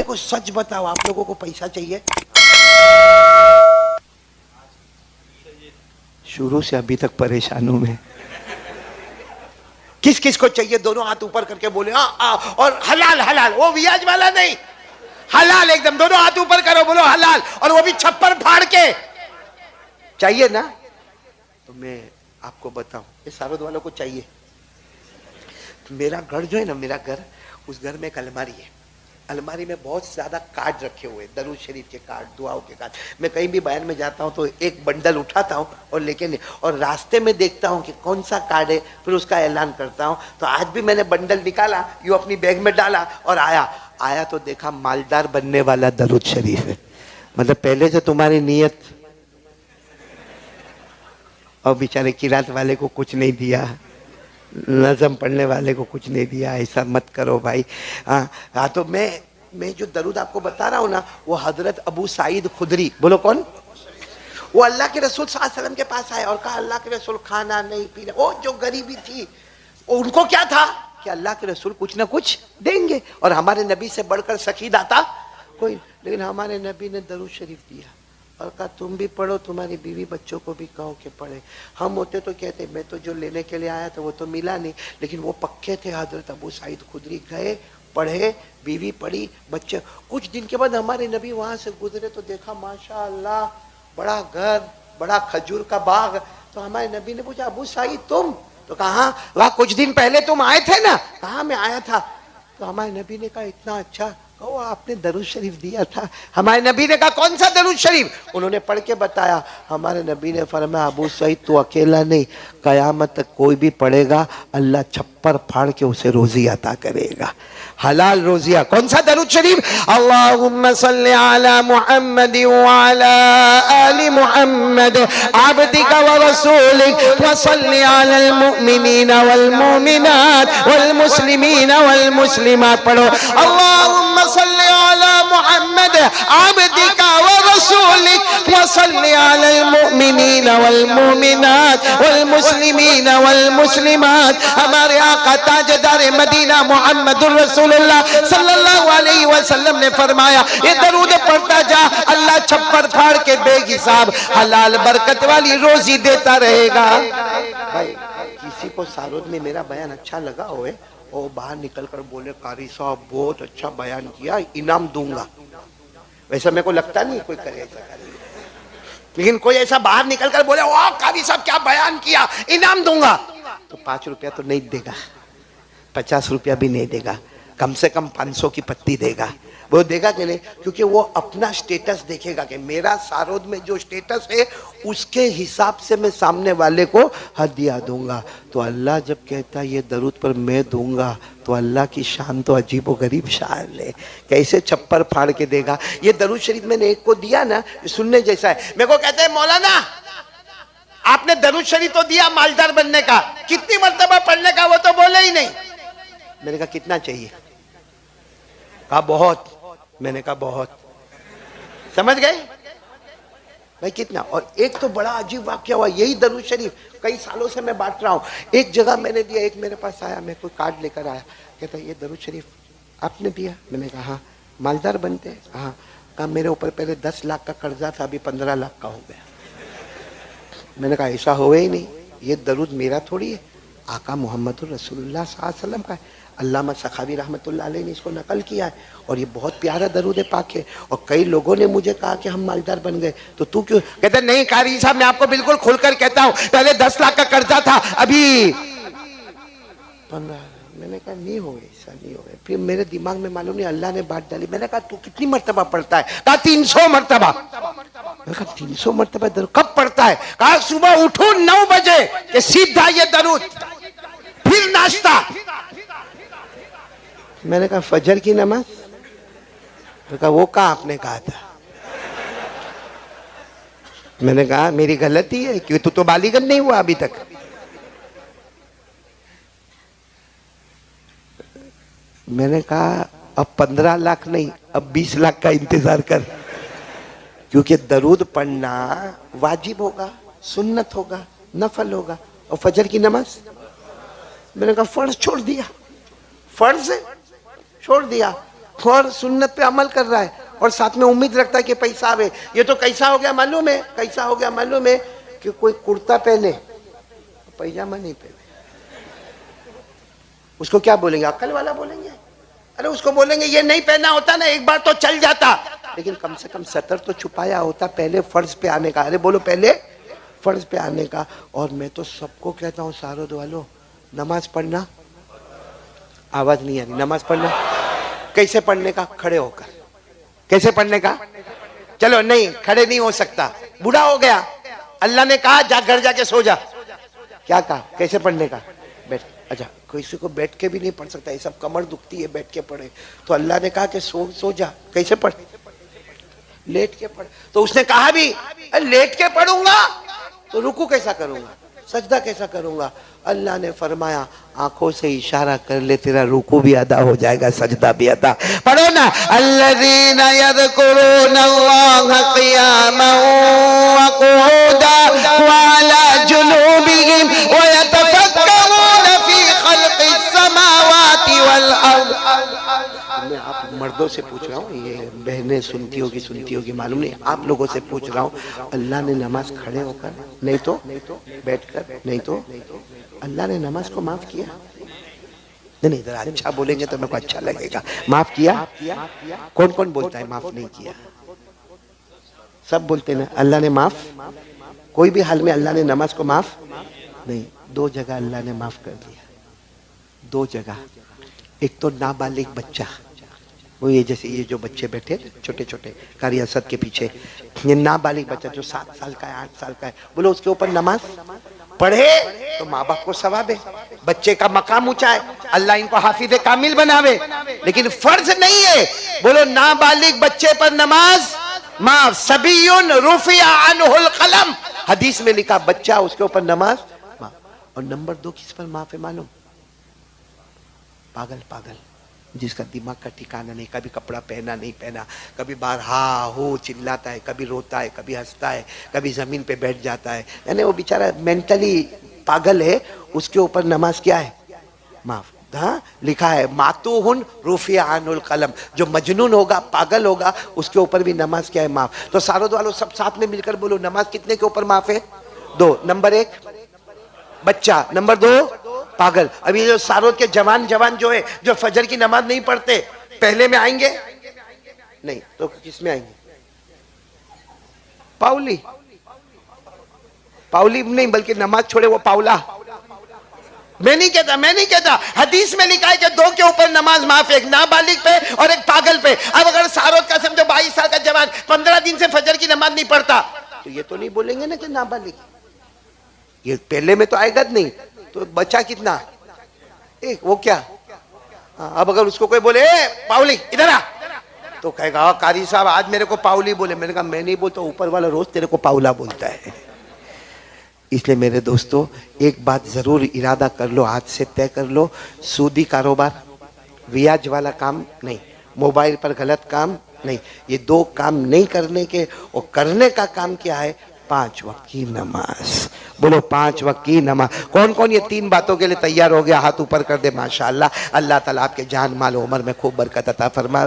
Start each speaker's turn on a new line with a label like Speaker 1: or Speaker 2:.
Speaker 1: को सच बताओ, आप लोगों को पैसा चाहिए? शुरू से अभी तक परेशान हूं मैं। किस किस को चाहिए? दोनों हाथ ऊपर करके बोले और हलाल हलाल, वो ब्याज वाला नहीं, हलाल एकदम। दोनों हाथ ऊपर करो, बोलो हलाल, और वो भी छप्पर फाड़ के। चाहिए ना? तो मैं आपको बताऊं, ये सारोद वालों को चाहिए। मेरा घर जो है ना, मेरा घर, उस घर में एक अलमारी है। अलमारी में बहुत ज्यादा कार्ड रखे हुए, दरूद शरीफ के कार्ड, दुआओं के कार्ड। मैं कहीं भी बयान में जाता हूँ तो एक बंडल उठाता हूँ और लेके नहीं, और रास्ते में देखता हूँ कि कौन सा कार्ड है, फिर उसका ऐलान करता हूँ। तो आज भी मैंने बंडल निकाला, यूं अपनी बैग में डाला और आया तो देखा मालदार बनने वाला दरूद शरीफ है। मतलब पहले से तुम्हारी नीयत, और बेचारे किरात वाले को कुछ नहीं दिया, नज़म पढ़ने वाले को कुछ नहीं दिया। ऐसा मत करो भाई। हाँ, तो मैं जो दरूद आपको बता रहा हूँ ना, वो हजरत अबू सईद खुदरी, बोलो कौन? वो अल्लाह के रसूल सल्लल्लाहु अलैहि वसल्लम के पास आए और कहा, अल्लाह के रसूल खाना नहीं पीना, वो जो गरीबी थी, उनको क्या था कि अल्लाह के रसूल कुछ ना कुछ देंगे, और हमारे नबी से बढ़कर सखी दाता कोई। लेकिन हमारे नबी ने दरूद शरीफ दिया और कहा, तुम भी पढ़ो, तुम्हारी बीवी बच्चों को भी कहो कि पढ़े। हम होते तो कहते, मैं तो जो लेने के लिए आया था वो तो मिला नहीं, लेकिन वो पक्के थे। हजरत अबू सईद खुदरी गए, पढ़े, बीवी पढ़ी, बच्चे। कुछ दिन के बाद हमारे नबी वहां से गुजरे तो देखा माशाअल्लाह बड़ा घर, बड़ा खजूर का बाग। तो हमारे नबी ने पूछा, अबू सईद तुम? तो कहा, वह कुछ दिन पहले तुम आए थे ना? कहा, मैं आया था। तो हमारे नबी ने कहा, इतना अच्छा, कहो आपने दरूद शरीफ दिया था। हमारे नबी ने कहा, कौन सा दरूद शरीफ? उन्होंने पढ़ के बताया। हमारे नबी ने फरमाया, अबू सईद तू अकेला नहीं, कयामत तक कोई भी पढ़ेगा, अल्लाह छप्पर फाड़ के उसे रोजी अता करेगा, हलाल रोजिया। कौन सा दरूद शरीफ? अल्लाहुम्मा सल्ली अला मुहम्मद व अला आलि मुहम्मद अब्दिका व रसूलिक व सल्ली अलल मुमिनीना वल मुमिनात वल मुस्लिमीना वल मुस्लिमात। पढ़ो, अल्लाहुम्मा सल्ली अला मुहम्मद अब्दिका व रसूलिक व सल्ली अलल मुमिनीना वल मुमिनात वल मुस्लिमीना वल मुस्लिमात। हमारे आका ताजदार मदीना मुहम्मदुर रसूलुल्लाह सल्लल्लाहु अलैहि वसल्लम ने फरमाया, ये दरूद पढ़ता जा, अल्लाह छप्पर फाड़ के बेहिसाब हलाल बरकत वाली रोजी देता रहेगा। भाई किसी को सारोद में मेरा बयान अच्छा लगा होए और बाहर निकल कर बोले, कारी साहब बहुत अच्छा बयान किया, इनाम दूंगा, वैसा मेरे को लगता नहीं कोई करे ऐसा। लेकिन कोई ऐसा बाहर निकल कर बोले, वाह कारी साहब क्या बयान किया, इनाम दूंगा, तो 5 रुपया तो नहीं देगा, 50 रुपया भी नहीं देगा, कम से कम 500 की पत्ती देगा। वो देगा कि नहीं? क्योंकि वो अपना स्टेटस देखेगा कि मेरा सारोद में जो स्टेटस है उसके हिसाब से मैं सामने वाले को हदिया दूंगा। तो अल्लाह जब कहता है ये दरूद पर मैं दूंगा, तो अल्लाह की शान तो अजीब व गरीब शान है, कैसे छप्पर फाड़ के देगा। ये दरूद शरीफ मैंने एक को दिया ना, सुनने जैसा है। मेरे को कहते हैं, मौलाना आपने दरूद शरीफ तो दिया मालदार बनने का, कितनी मर्तबा पढ़ने का वो तो बोले ही नहीं। मैंने कहा कितना चाहिए? कहा बहुत। मैंने कहा बहुत। समझ गए भाई कितना? और एक तो बड़ा अजीब वाक्य हुआ, यही दरूद शरीफ कई सालों से मैं बांट रहा हूँ। एक जगह मैंने दिया, एक मेरे पास आया, मैं कोई कार्ड लेकर आया, कहता ये दरूद शरीफ आपने दिया? मैंने कहा हाँ। मालदार बनते हैं? हाँ। कहा मेरे ऊपर पहले 10 लाख का कर्जा था, अभी 15 लाख का हो गया। मैंने कहा ऐसा होगा ही नहीं, ये दरूद मेरा थोड़ी है, आका मोहम्मद रसूलुल्लाह सल्लल्लाहु अलैहि वसल्लम का है। अल्लामा सखावी रहमतुल्लाह अलैह ने इसको नकल किया है और ये बहुत प्यारा दरूद पाक है। और कई लोगों ने मुझे कहा कि हम मालदार बन गए, तो तू क्यों? कहते नहीं कारी साहब, मैं आपको बिल्कुल खुलकर कहता हूँ, पहले 10 लाख का कर्जा था, अभी 15। मैंने कहा नहीं हो, ऐसा नहीं हो। फिर मेरे दिमाग में मालूम नहीं अल्लाह ने बात डाली। मैंने कहा तू कितनी मरतबा पढ़ता है? कहा 300 मरतबा। मैंने कहा 300 मरतबा दरूद कब पढ़ता है? कहा सुबह उठो 9 बजे कि सीधा ये दरूद, फिर नाश्ता। मैंने कहा फजर की नमाज? तो कहा वो कहा आपने कहा था? मैंने कहा मेरी गलती है क्यों, तू तो बालिगन नहीं हुआ अभी तक। मैंने कहा अब 15 लाख नहीं, अब 20 लाख का इंतजार कर, क्योंकि दरूद पढ़ना वाजिब होगा, सुन्नत होगा, नफल होगा। और फजर की नमाज मैंने कहा फर्ज छोड़ दिया, फर्ज छोड़ दिया। और सुन्नत पे अमल कर रहा है और साथ में उम्मीद रखता है कि पैसा आवे। ये तो कैसा हो गया मालूम है, कैसा हो गया मालूम है कि कोई कुर्ता पहने पैजामा नहीं पहने, उसको क्या बोलेंगे? अक्ल वाला बोलेंगे। अरे उसको बोलेंगे ये नहीं पहना होता ना एक बार तो चल जाता, लेकिन कम से कम सतर तो छुपाया होता पहले फर्ज पे आने का। अरे बोलो पहले फर्ज पे आने का। और मैं तो सबको कहता हूँ सारोद वालों, नमाज पढ़ना, आवाज नहीं आ रही, नमाज पढ़ना कैसे पढ़ने का? खड़े होकर। कैसे पढ़ने का? चलो नहीं, खड़े नहीं हो सकता, बूढ़ा हो गया, अल्लाह ने कहा जा घर जाके सो जा। क्या कहा? कैसे पढ़ने का? बैठ। अच्छा, किसी को बैठ के भी नहीं पढ़ सकता, ये सब कमर दुखती है बैठ के पढ़े, तो अल्लाह ने कहा कि सो जा। कैसे पढ़? लेट के पढ़। तो उसने कहा भी लेट के पढ़ूंगा तो रुकू कैसा करूंगा, सजदा कैसा करूंगा? अल्लाह ने फरमाया आंखों से इशारा कर ले, तेरा रुकू भी अदा हो जाएगा, सजदा भी अदा। पढ़ो ना, अल्लज़ीना यज़कुरूनल्लाह क़ियामन व क़ुऊदन व अला जुनूबिहिम व यतफ़क्करूना फ़ी ख़ल्क़िस समावाति वल अर्द। मैं आप मर्दों से पूछ रहा हूँ, ये बहनें सुनती होगी मालूम नहीं, आप लोगों से पूछ रहा हूँ, अल्लाह ने नमाज खड़े होकर, नहीं तो बैठकर, नहीं तो अल्लाह ने नमाज को माफ किया? नहीं, इधर अच्छा बोलेंगे तो मेरे को अच्छा लगेगा। माफ किया? कौन कौन बोलता है माफ नहीं किया? सब बोलते ना अल्लाह ने माफ। कोई भी हाल में अल्लाह ने नमाज को माफ नहीं। दो जगह अल्लाह ने माफ कर दिया, दो जगह। एक तो नाबालिग बच्चा, वो ये जैसे ये जो बच्चे बैठे छोटे छोटे कारी असद के पीछे, ये नाबालिग बच्चा जो 7 साल का है, 8 साल का है, बोलो उसके ऊपर नमाज पढ़े तो माँ बाप को सवाब है, बच्चे का मकाम ऊंचा है, अल्लाह इनको हाफिज कामिल बनावे। लेकिन फर्ज नहीं है, बोलो नाबालिग बच्चे पर नमाज माफ। सबीयुन रुफिया अन्हुल कलम, हदीस में लिखा बच्चा उसके ऊपर नमाज माफ। और नंबर 2 किस पर माफ है मालूम? पागल, जिसका दिमाग का ठिकाना नहीं, कभी कपड़ा पहना नहीं पहना, कभी बाहर हा हो चिल्लाता है, कभी रोता है, कभी हंसता है, कभी जमीन पे बैठ जाता है, यानी वो बेचारा मेंटली पागल है, उसके ऊपर नमाज क्या है? माफ। हाँ, लिखा है मातूहुन रुफिया अनुल कलम, जो मजनून होगा, पागल होगा, उसके ऊपर भी नमाज क्या है? माफ। तो सारों वालों सब साथ में मिलकर बोलो, नमाज कितने के ऊपर माफ है? 2। नंबर 1 बच्चा, नंबर 2 पागल। अभी जो सारों के जवान जो है, जो फजर की नमाज नहीं पढ़ते, पहले में आएंगे नहीं तो किस में आएंगे? पाउली नहीं, बल्कि नमाज छोड़े वो पाउला। मैं नहीं कहता, हदीस में लिखा है कि 2 के ऊपर नमाज माफ है, एक नाबालिग पे और एक पागल पे। अब अगर सारों का समझो 22 साल का जवान 15 दिन से फजर की नमाज नहीं पढ़ता, तो ये तो नहीं बोलेंगे ना कि नाबालिग, ये पहले में तो आएगा नहीं। तो बच्चा कितना? 1, वो क्या? अब अगर उसको कोई बोले पाउली इधर आ, तो कहेगा कारी साहब आज मेरे को पाउली बोले। मैंने कहा मैं नहीं बोलता, ऊपर वाला रोज तेरे को पाउला बोलता है। इसलिए मेरे दोस्तों एक बात जरूर इरादा कर लो, आज से तय कर लो, सूदी कारोबार, रियाज वाला काम नहीं, मोबाइल पर गलत काम नहीं, ये 2 काम नहीं करने के। और करने का काम क्या है? 5 वक्त की नमाज। बोलो 5 वक्त की नमाज। कौन कौन ये 3 बातों के लिए तैयार हो गया? हाथ ऊपर कर दे। माशाअल्लाह, अल्लाह ताला आपके जान माल उम्र में खूब बरकत अता फरमावे।